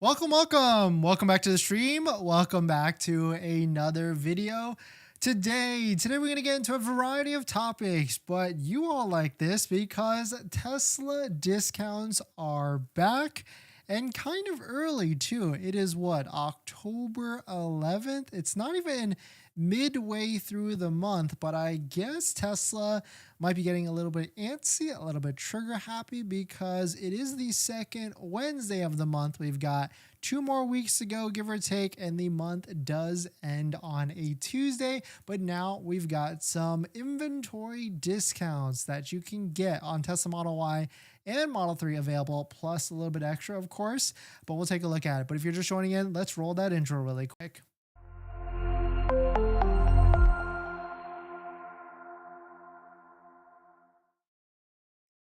Welcome back to the stream. Welcome back to another video. Today we're going to get into a variety of topics, but you all like this because Tesla discounts are back and kind of early too. It is what, October 11th? It's not even midway through the month, but I guess Tesla might be getting a little bit antsy, a little bit trigger happy because it is the second Wednesday of the month. We've got 2 more weeks to go, give or take, and the month does end on a Tuesday. But now we've got some inventory discounts that you can get on Tesla Model Y and Model 3 available, plus a little bit extra, of course, but we'll take a look at it. But if you're just joining in, let's roll that intro really quick.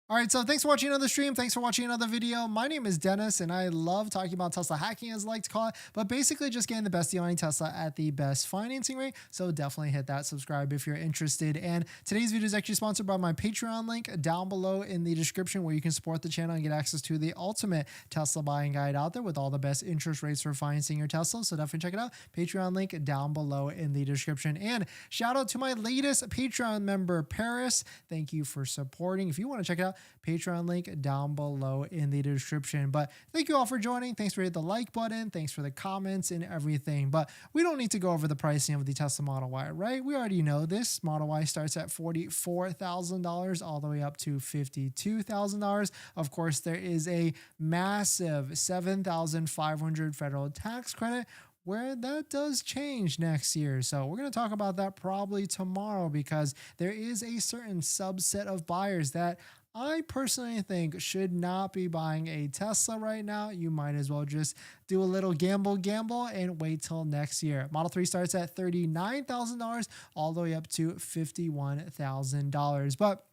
All right, so thanks for watching another stream. Thanks for watching another video. My name is Dennis, and I love talking about Tesla hacking, as I like to call it, but basically just getting the best deal on Tesla at the best financing rate. So definitely hit that subscribe if you're interested. And today's video is actually sponsored by my Patreon link down below in the description, where you can support the channel and get access to the ultimate Tesla buying guide out there with all the best interest rates for financing your Tesla. So definitely check it out. Patreon link down below in the description. And shout out to my latest Patreon member, Paris. Thank you for supporting. If you want to check it out, Patreon link down below in the description. But thank you all for joining. Thanks for hitting the like button. Thanks for the comments and everything. But we don't need to go over the pricing of the Tesla Model Y, right? We already know this. Model Y starts at $44,000 all the way up to $52,000. Of course, there is a massive $7,500 federal tax credit, where that does change next year. So we're going to talk about that probably tomorrow, because there is a certain subset of buyers that I personally think should not be buying a Tesla right now. You might as well just do a little gamble and wait till next year. Model 3 starts at $39,000 all the way up to $51,000. But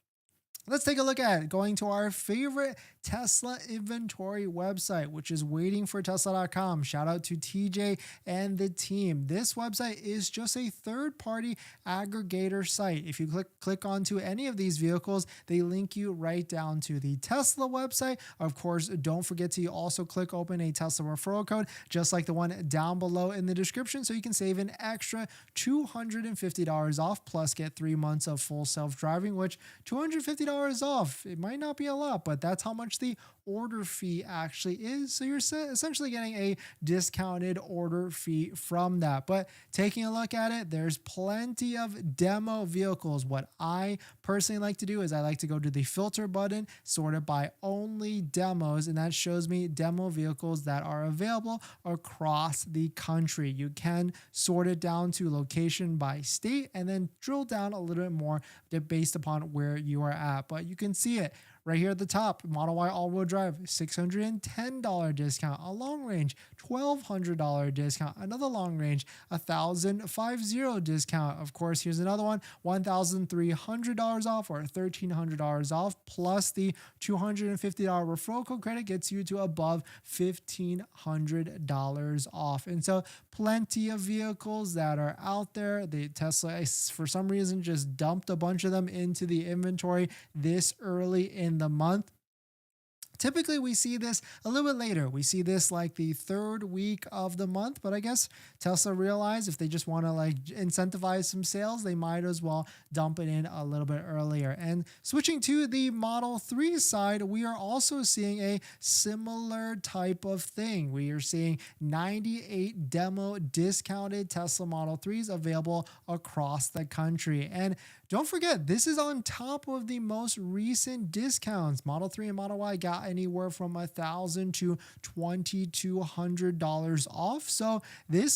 let's take a look at it. Going to our favorite Tesla inventory website, which is waitingfortesla.com. Shout out to TJ and the team. This website is just a third-party aggregator site. If you click onto any of these vehicles, they link you right down to the Tesla website. Of course, don't forget to also click open a Tesla referral code, just like the one down below in the description, so you can save an extra $250 off, plus get 3 months of full self-driving, which $250 off. It might not be a lot, but that's how much the order fee actually is. So you're essentially getting a discounted order fee from that. But taking a look at it, there's plenty of demo vehicles. What I personally like to do is I like to go to the filter button, sort it by only demos, and that shows me demo vehicles that are available across the country. You can sort it down to location by state and then drill down a little bit more based upon where you are at. But you can see it right here at the top. Model Y all-wheel drive, $610 discount. A long range, $1,200 discount. Another long range, $1,050 discount. Of course, here's another one, $1,300 off or $1,300 off, plus the $250 referral code credit gets you to above $1,500 off. And so plenty of vehicles that are out there. The Tesla, for some reason, just dumped a bunch of them into the inventory this early in the month. Typically, we see this a little bit later. We see this like the 3rd week of the month, but I guess Tesla realized if they just want to like incentivize some sales, they might as well dump it in a little bit earlier. And switching to the Model 3 side, we are also seeing a similar type of thing. We are seeing 98 demo discounted Tesla Model 3s available across the country. And don't forget, this is on top of the most recent discounts. Model 3 and Model Y got anywhere from $1,000 to $2,200 off. So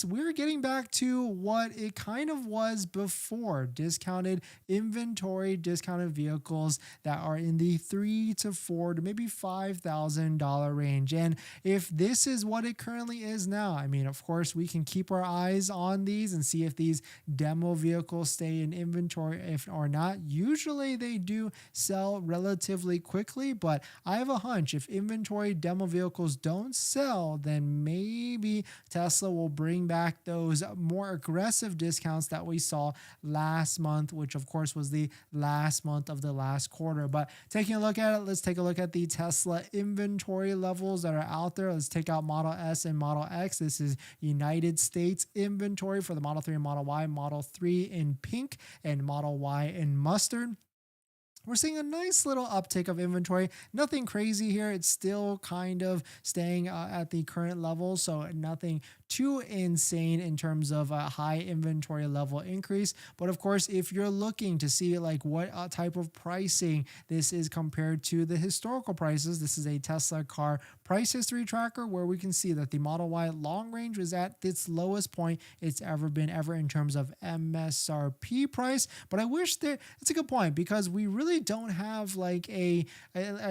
we're getting back to what it kind of was before. Discounted inventory, discounted vehicles that are in the $3,000 to $4,000 to maybe $5,000 range. And if this is what it currently is now, I mean, of course, we can keep our eyes on these and see if these demo vehicles stay in inventory or not. Usually they do sell relatively quickly, but I have a hunch hunch, if inventory demo vehicles don't sell, then maybe Tesla will bring back those more aggressive discounts that we saw last month, which of course was the last month of the last quarter. But taking a look at it, let's take a look at the Tesla inventory levels that are out there. Let's take out Model S and Model X. This is United States inventory for the Model 3 and Model Y, Model 3 in pink and Model Y in mustard. We're seeing a nice little uptick of inventory. Nothing crazy here. It's still kind of staying at the current level, so nothing too insane in terms of a high inventory level increase. But of course, if you're looking to see like what type of pricing this is compared to the historical prices, this is a Tesla car price history tracker where we can see that the Model Y long range is at its lowest point it's ever been in terms of MSRP price. But I wish that it's a good point, because we really don't have like I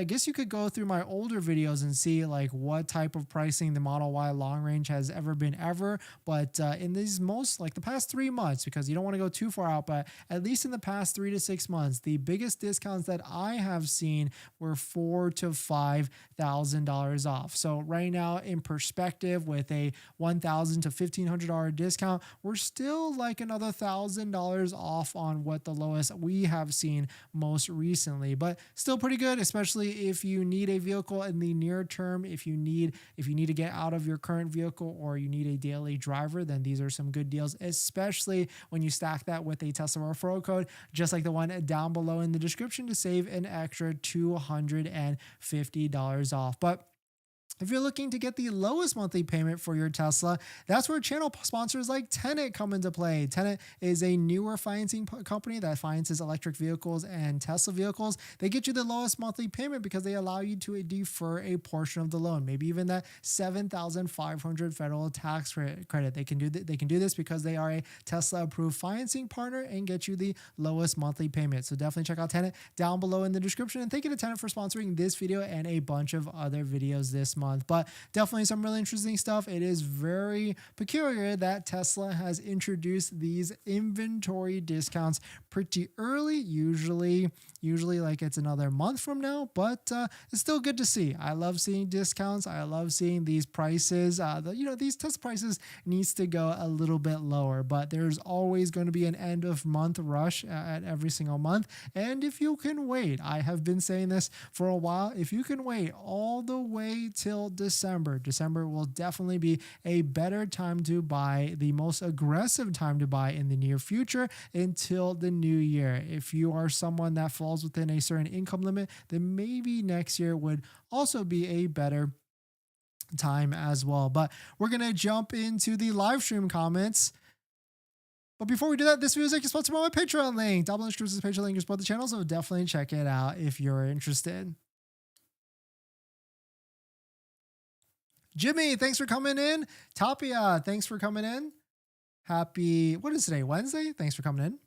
guess you could go through my older videos and see like what type of pricing the Model Y long range has ever been ever. But in these like the past 3 months, because you don't want to go too far out, but at least in the past 3 to 6 months, the biggest discounts that I have seen were $4,000 to $5,000 off. So right now, in perspective, with a $1,000 to $1,500 discount, we're still like another $1,000 off on what the lowest we have seen most recently, but still pretty good, especially if you need a vehicle in the near term. If you need to get out of your current vehicle, or you need a daily driver, then these are some good deals, especially when you stack that with a Tesla referral code, just like the one down below in the description, to save an extra $250 off. But if you're looking to get the lowest monthly payment for your Tesla, that's where channel sponsors like Tenet come into play. Tenet is a newer financing company that finances electric vehicles and Tesla vehicles. They get you the lowest monthly payment because they allow you to defer a portion of the loan, maybe even that $7,500 federal tax credit. They can do this because they are a Tesla approved financing partner and get you the lowest monthly payment. So definitely check out Tenet down below in the description. And thank you to Tenet for sponsoring this video and a bunch of other videos this month. But definitely some really interesting stuff. It is very peculiar that Tesla has introduced these inventory discounts pretty early, usually like it's another month from now, but it's still good to see. I love seeing discounts. I love seeing these prices. These Tesla prices needs to go a little bit lower, but there's always going to be an end of month rush at every single month. And if you can wait, I have been saying this for a while, if you can wait all the way till December will definitely be a better time to buy, the most aggressive time to buy in the near future until the new year. If you are someone that falls within a certain income limit, then maybe next year would also be a better time as well. But we're going to jump into the live stream comments. But before we do that, this video is sponsored by my Patreon link. Down below in the description is the Patreon link to support the channel, so definitely check it out if you're interested. Jimmy, thanks for coming in. Tapia, thanks for coming in. Happy, what is today, Wednesday? Thanks for coming in.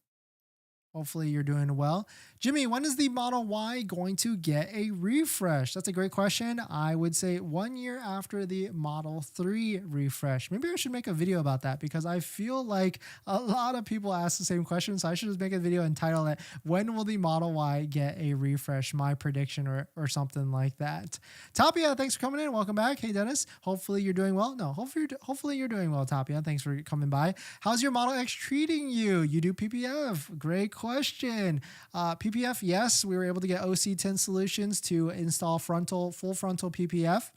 Hopefully you're doing well. Jimmy, when is the Model Y going to get a refresh? That's a great question. I would say 1 year after the Model 3 refresh. Maybe I should make a video about that, because I feel like a lot of people ask the same question. So I should just make a video and title it, "When will the Model Y get a refresh?" My prediction, or something like that. Tapia, thanks for coming in. Welcome back. Hey, Dennis. Hopefully you're doing well. No, hopefully you're doing well, Tapia. Thanks for coming by. How's your Model X treating you? You do PPF. Great question. PPF, yes, we were able to get OC Tint Solutions to install full frontal PPF.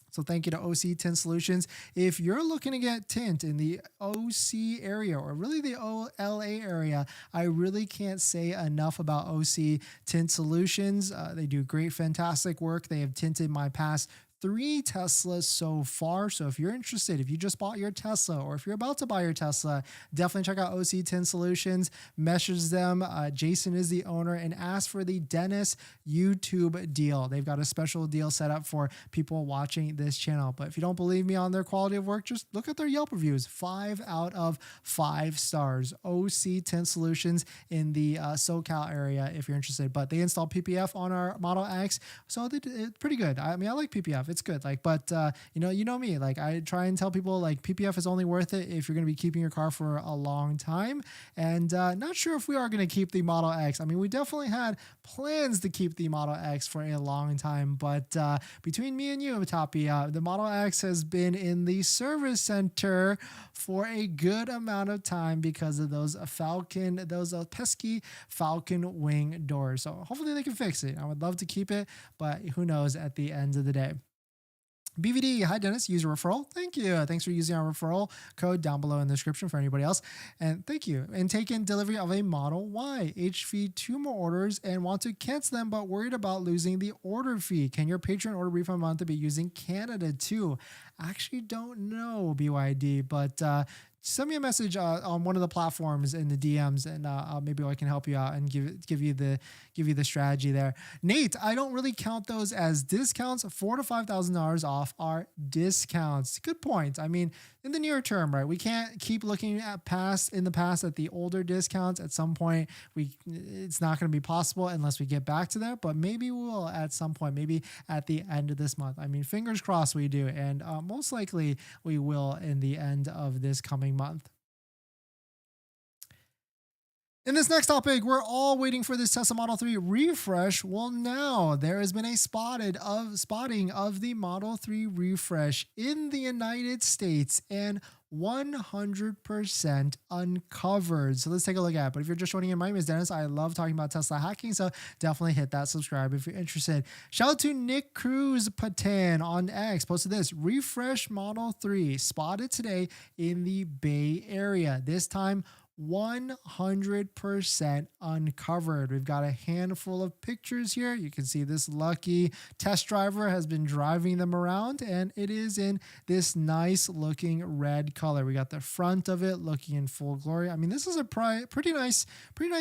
So thank you to OC Tint Solutions. If you're looking to get tint in the OC area, or really the LA area, I really can't say enough about OC Tint Solutions. They do great, fantastic work. They have tinted my past 3 Teslas so far. So if you're interested, if you just bought your Tesla, or if you're about to buy your Tesla, definitely check out OC Tint Solutions. Message them. Jason is the owner, and ask for the Dennis YouTube deal. They've got a special deal set up for people watching this channel. But if you don't believe me on their quality of work, just look at their Yelp reviews. 5 out of 5 stars. OC Tint Solutions in the SoCal area if you're interested. But they install PPF on our Model X, so it's pretty good. I mean, I like PPF. It's good. Like, but you know me. Like, I try and tell people like PPF is only worth it if you're going to be keeping your car for a long time. And not sure if we are going to keep the Model X. I mean, we definitely had plans to keep the Model X for a long time, but between me and you, Tapia, the Model X has been in the service center for a good amount of time because of those pesky Falcon wing doors. So hopefully they can fix it. I would love to keep it, but who knows at the end of the day. BVD, hi Dennis, user referral. Thank you. Thanks for using our referral code down below in the description for anybody else. And thank you. And taking delivery of a Model Y. HV 2 more orders and want to cancel them, but worried about losing the order fee. Can your Patreon order refund month be using Canada too? I actually don't know, BYD, but send me a message on one of the platforms in the DMs, and maybe I can help you out and give you the strategy there. Nate, I don't really count those as discounts. $4,000 to $5,000 off are discounts. Good point. I mean, in the near term, right? We can't keep looking at in the past at the older discounts. At some point, it's not going to be possible unless we get back to that. But maybe we will at some point. Maybe at the end of this month. I mean, fingers crossed we do, and most likely we will in the end of this coming month. In this next topic, we're all waiting for this Tesla Model 3 refresh. Well, now there has been a spotting of the Model 3 refresh in the United States and 100% uncovered. So let's take a look at it. But if you're just joining in, my name is Dennis. I love talking about Tesla hacking, so definitely hit that subscribe if you're interested. Shout out to Nick Cruz Patan on X. Posted this: refresh Model 3 spotted today in the Bay Area. This time 100% uncovered. We've got a handful of pictures here. You can see this lucky test driver has been driving them around, and it is in this nice looking red color. We got the front of it looking in full glory. I mean, this is a pretty nice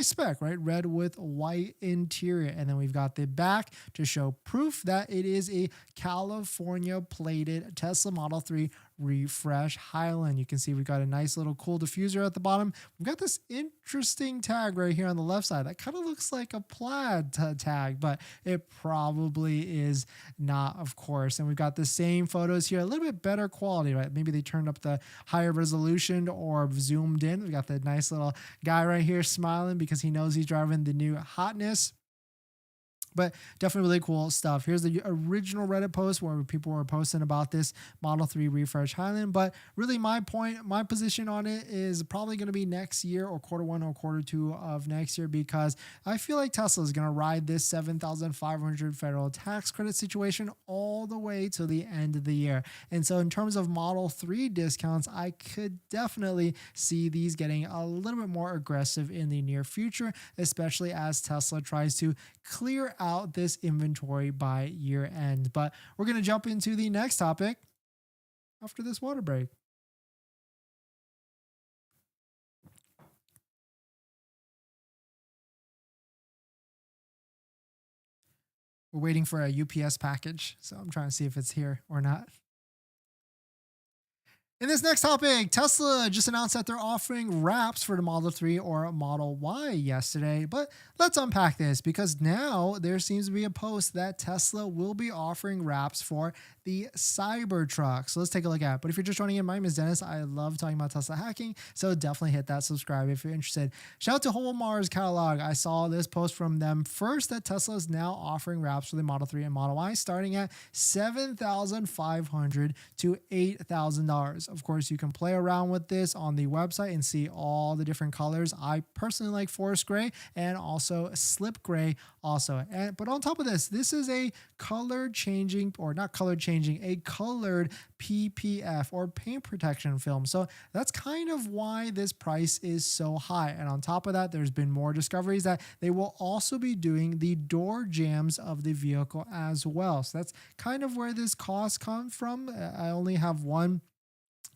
spec, right? Red with white interior. And then we've got the back to show proof that it is a California plated Tesla Model 3 refresh Highland. You can see we've got a nice little cool diffuser at the bottom. We've got this interesting tag right here on the left side that kind of looks like a plaid tag, but it probably is not, of course. And we've got the same photos here, a little bit better quality, right? Maybe they turned up the higher resolution or zoomed in. We've got the nice little guy right here smiling because he knows he's driving the new hotness. But definitely really cool stuff. Here's the original Reddit post where people were posting about this Model 3 refresh Highland. But really my position on it is probably going to be next year or Q1 or Q2 of next year, because I feel like Tesla is going to ride this $7,500 federal tax credit situation all the way to the end of the year. And so in terms of Model 3 discounts, I could definitely see these getting a little bit more aggressive in the near future, especially as Tesla tries to clear out this inventory by year end. But we're going to jump into the next topic after this water break. We're waiting for a UPS package, so I'm trying to see if it's here or not. In this next topic, Tesla just announced that they're offering wraps for the Model 3 or Model Y yesterday. But let's unpack this, because now there seems to be a post that Tesla will be offering wraps for the Cybertruck. So let's take a look at it. But if you're just joining in, my name is Dennis. I love talking about Tesla hacking, so definitely hit that subscribe if you're interested. Shout out to Whole Mars Catalog. I saw this post from them first that Tesla is now offering wraps for the Model 3 and Model Y starting at $7,500 to $8,000. Of course, you can play around with this on the website and see all the different colors. I personally like forest gray and also slip gray also. But on top of this, this is a colored PPF or paint protection film. So that's kind of why this price is so high. And on top of that, there's been more discoveries that they will also be doing the door jambs of the vehicle as well. So that's kind of where this cost comes from. I only have one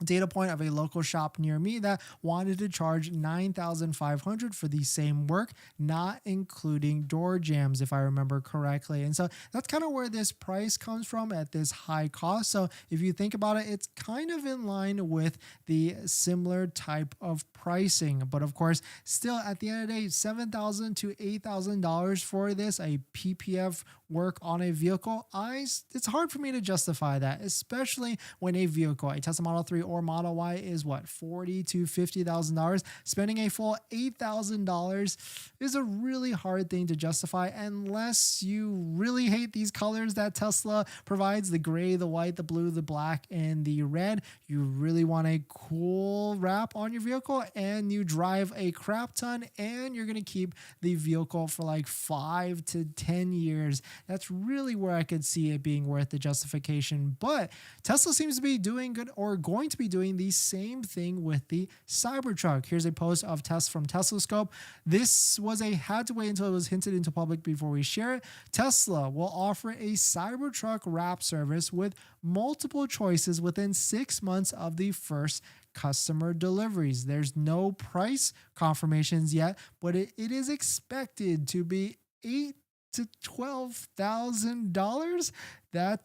data point of a local shop near me that wanted to charge $9,500 for the same work, not including door jams, if I remember correctly. And so that's kind of where this price comes from at this high cost. So if you think about it, it's kind of in line with the similar type of pricing. But of course, still at the end of the day, $7,000 to $8,000 for this, a PPF work on a vehicle, it's hard for me to justify that, especially when a vehicle, a Tesla Model 3 or Model Y, is what, $40,000 to $50,000. Spending a full $8,000 is a really hard thing to justify unless you really hate these colors that Tesla provides: the gray, the white, the blue, the black, and the red. You really want a cool wrap on your vehicle, and you drive a crap ton, and you're going to keep the vehicle for like 5 to 10 years. That's really where I could see it being worth the justification. But Tesla seems to be doing good, or going to be doing the same thing with the Cybertruck. Here's a post of Tess from TeslaScope. This was a had to wait until it was hinted into public before we share it. Tesla will offer a Cybertruck wrap service with multiple choices within 6 months of the first customer deliveries. There's no price confirmations yet, but it is expected to be $8,000 to $12,000. That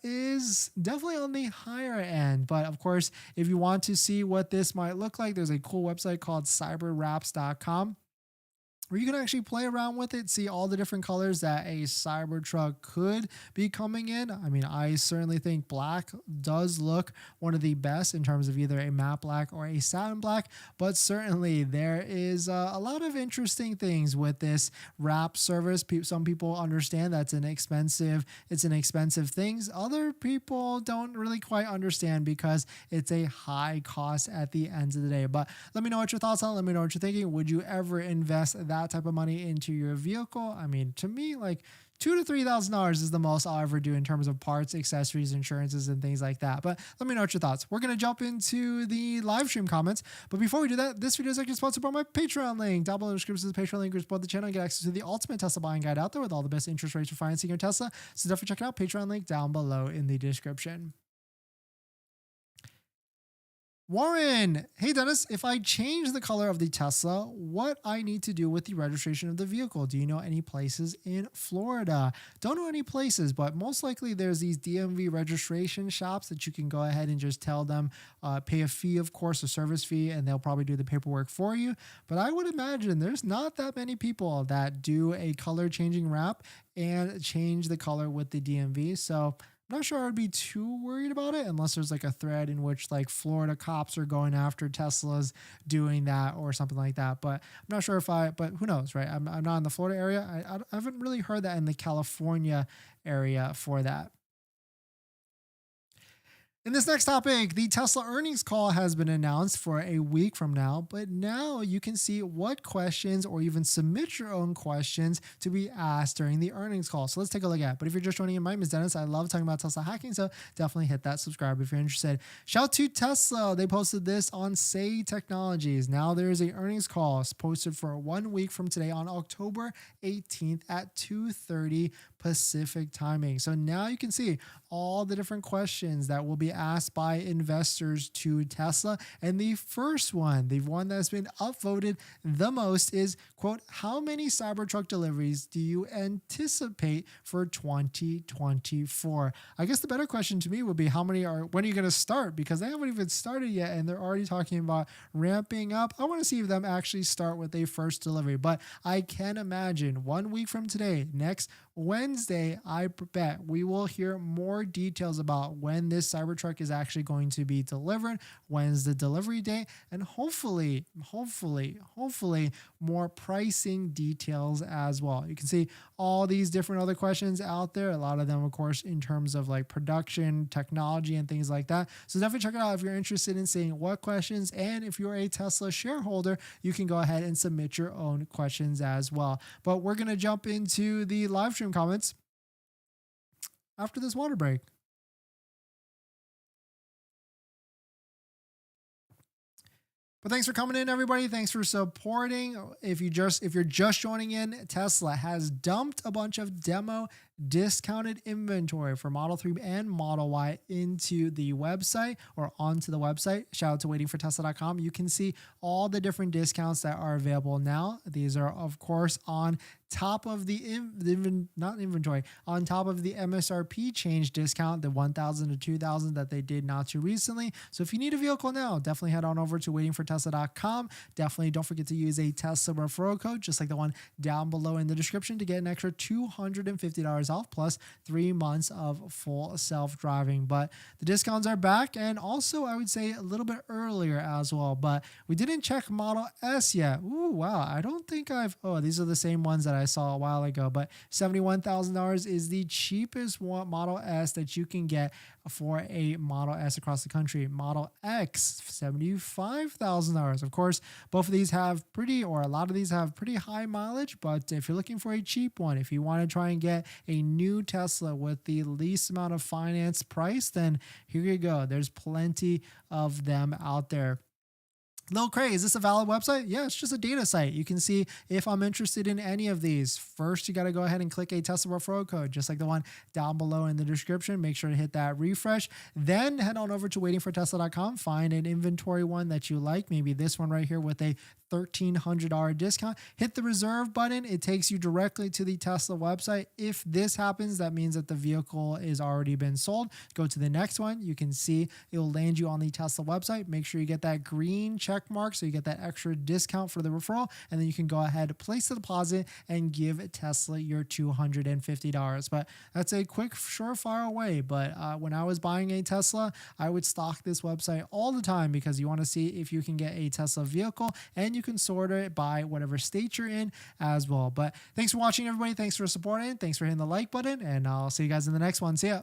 is definitely on the higher end. But of course, if you want to see what this might look like, there's a cool website called cyberwraps.com, where you can actually play around with it, see all the different colors that a Cybertruck could be coming in. I mean, I certainly think black does look one of the best in terms of either a matte black or a satin black, but certainly there is a lot of interesting things with this wrap service. Some people understand that's an expensive thing. Other people don't really quite understand because it's a high cost at the end of the day. But let me know what your thoughts are. Let me know what you're thinking. Would you ever invest that type of money into your vehicle? I mean, to me, like $2,000 to $3,000 is the most I'll ever do in terms of parts, accessories, insurances, and things like that. But let me know what your thoughts. We're going to jump into the live stream comments. But before we do that, this video is actually sponsored by my Patreon link. Down below in the description is the Patreon link. Support the channel and get access to the ultimate Tesla buying guide out there with all the best interest rates for financing your Tesla. So definitely check it out. Patreon link down below in the description. Warren, hey Dennis, if I change the color of the Tesla, what I need to do with the registration of the vehicle? Do you know any places in Florida? Don't know any places, but most likely there's these DMV registration shops that you can go ahead and just tell them, pay a fee, of course, a service fee, and they'll probably do the paperwork for you. But I would imagine there's not that many people that do a color changing wrap and change the color with the DMV. So I'm not sure I'd be too worried about it unless there's like a thread in which like Florida cops are going after Teslas doing that or something like that. But I'm not sure but who knows, right? I'm not in the Florida area. I haven't really heard that in the California area for that. In this next topic, the Tesla earnings call has been announced for a week from now, but now you can see what questions or even submit your own questions to be asked during the earnings call. So let's take a look at it. But if you're just joining in, my name is Dennis. I love talking about Tesla hacking, so definitely hit that subscribe if you're interested. Shout out to Tesla. They posted this on Say Technologies. Now there is an earnings call posted for 1 week from today on October 18th at 2:30 Pacific timing. So now you can see all the different questions that will be asked by investors to Tesla. And the first one, the one that's been upvoted the most is, quote, how many Cybertruck deliveries do you anticipate for 2024? I guess the better question to me would be when are you going to start? Because they haven't even started yet and they're already talking about ramping up. I want to see if them actually start with a first delivery, but I can imagine 1 week from today, next Wednesday, I bet we will hear more details about when this Cybertruck is actually going to be delivered, when's the delivery date, and hopefully more pricing details as well. You can see all these different other questions out there. A lot of them, of course, in terms of like production, technology, and things like that. So definitely check it out if you're interested in seeing what questions. And if you're a Tesla shareholder, you can go ahead and submit your own questions as well. But we're going to jump into the live stream comments after this water break. But thanks for coming in, everybody. Thanks for supporting. If you're just joining in, Tesla has dumped a bunch of demo discounted inventory for Model 3 and Model Y into the website or onto the website, shout out to waitingfortesla.com, you can see all the different discounts that are available now. These are, of course, on top of the not inventory, on top of the MSRP change discount, the 1,000 to 2,000 that they did not too recently. So if you need a vehicle now, definitely head on over to waitingfortesla.com. Definitely don't forget to use a Tesla referral code, just like the one down below in the description, to get an extra $250 off plus 3 months of full self-driving. But the discounts are back, and also I would say a little bit earlier as well. But we didn't check Model S yet. Ooh, wow. I don't think these are the same ones that I saw a while ago, but $71,000 is the cheapest one Model S that you can get for a Model S across the country. Model X, $75,000. Of course, both of these have a lot of these have pretty high mileage, but if you're looking for a cheap one, if you want to try and get a new Tesla with the least amount of finance price, then here you go. There's plenty of them out there. Lil Cray, is this a valid website? Yeah, it's just a data site. You can see if I'm interested in any of these. First, you got to go ahead and click a Tesla referral code, just like the one down below in the description. Make sure to hit that refresh. Then head on over to waitingfortesla.com, find an inventory one that you like, maybe this one right here with a $1,300 discount. Hit the reserve button. It takes you directly to the Tesla website. If this happens, that means that the vehicle is already been sold. Go to the next one. You can see it will land you on the Tesla website. Make sure you get that green check mark so you get that extra discount for the referral, and then you can go ahead, place the deposit, and give Tesla your $250. But that's a quick, surefire way. But when I was buying a Tesla, I would stalk this website all the time because you want to see if you can get a Tesla vehicle, and you can sort it by whatever state you're in as well. But thanks for watching, everybody. Thanks for supporting. Thanks for hitting the like button, and I'll see you guys in the next one. See ya.